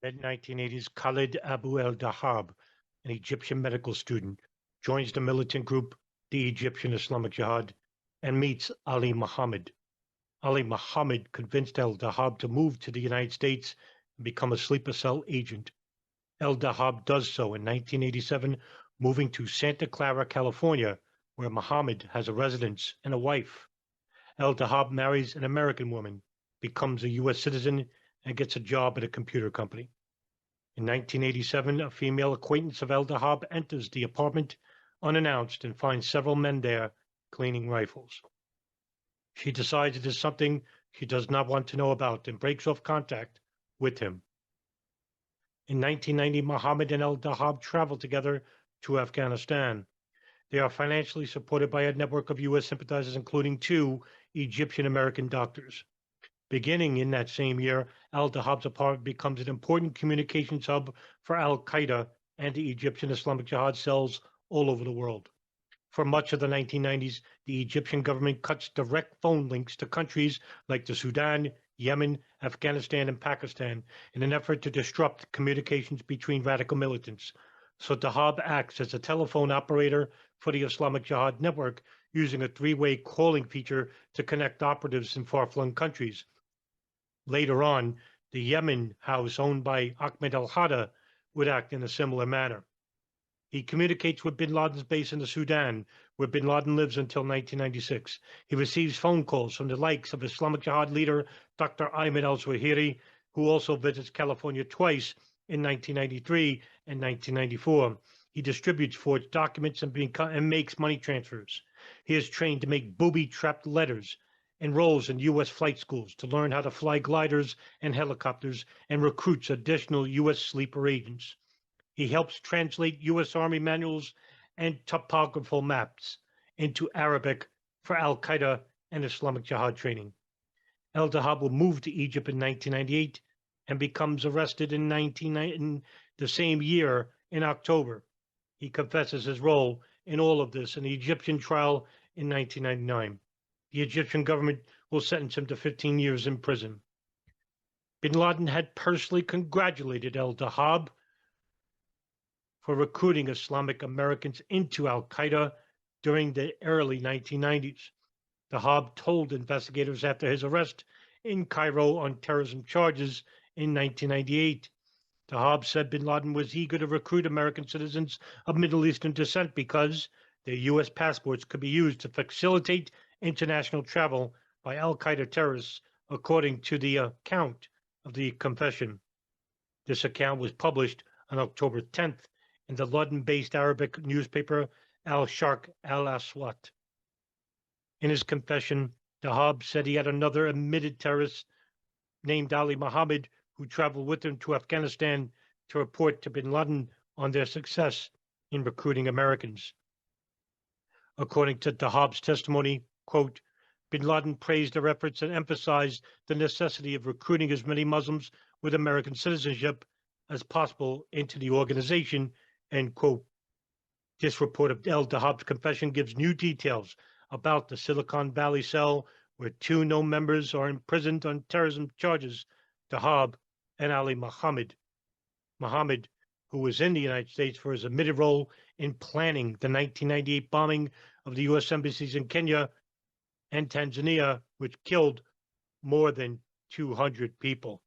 Mid-1980s, Khaled Abu el-Dahab, an Egyptian medical student, joins the militant group, the Egyptian Islamic Jihad, and meets Ali Mohamed. Ali Mohamed convinced el-Dahab to move to the United States and become a sleeper cell agent. El-Dahab does so in 1987, moving to Santa Clara, California, where Mohamed has a residence and a wife. El-Dahab marries an American woman, becomes a U.S. citizen, and gets a job at a computer company. In 1987, a female acquaintance of el-Dahab enters the apartment unannounced and finds several men there cleaning rifles. She decides it is something she does not want to know about and breaks off contact with him. In 1990, Mohamed and el-Dahab travel together to Afghanistan. They are financially supported by a network of U.S. sympathizers, including 2 Egyptian-American doctors. Beginning in that same year, el-Dahab's apartment becomes an important communications hub for al-Qaeda and the Egyptian Islamic Jihad cells all over the world. For much of the 1990s, the Egyptian government cuts direct phone links to countries like the Sudan, Yemen, Afghanistan, and Pakistan in an effort to disrupt communications between radical militants. So Dahab acts as a telephone operator for the Islamic Jihad network, using a 3-way calling feature to connect operatives in far-flung countries. Later on, the Yemen house owned by Ahmed al-Hada would act in a similar manner. He communicates with bin Laden's base in the Sudan, where bin Laden lives until 1996. He receives phone calls from the likes of Islamic Jihad leader Dr. Ayman al-Zawahiri, who also visits California twice in 1993 and 1994. He distributes forged documents and makes money transfers. He is trained to make booby-trapped letters, enrolls in U.S. flight schools to learn how to fly gliders and helicopters, and recruits additional U.S. sleeper agents. He helps translate U.S. Army manuals and topographical maps into Arabic for al-Qaeda and Islamic Jihad training. El-Dahab will move to Egypt in 1998 and becomes arrested in the same year in October. He confesses his role in all of this in the Egyptian trial in 1999. The Egyptian government will sentence him to 15 years in prison. Bin Laden had personally congratulated el-Dahab for recruiting Islamic Americans into al-Qaeda during the early 1990s. Dahab told investigators after his arrest in Cairo on terrorism charges in 1998. Dahab said bin Laden was eager to recruit American citizens of Middle Eastern descent because their U.S. passports could be used to facilitate international travel by al-Qaeda terrorists, according to the account of the confession. This account was published on October 10th in the London-based Arabic newspaper Al-Sharq al-Aswat. In his confession, Dahab said he had another admitted terrorist named Ali Mohamed who traveled with him to Afghanistan to report to bin Laden on their success in recruiting Americans. According to Dahab's testimony, quote, bin Laden praised their efforts and emphasized the necessity of recruiting as many Muslims with American citizenship as possible into the organization, end quote. This report of el-Dahab's confession gives new details about the Silicon Valley cell where 2 known members are imprisoned on terrorism charges, Dahab and Ali Mohamed. Mohamed, who was in the United States for his admitted role in planning the 1998 bombing of the U.S. embassies in Kenya and Tanzania, which killed more than 200 people.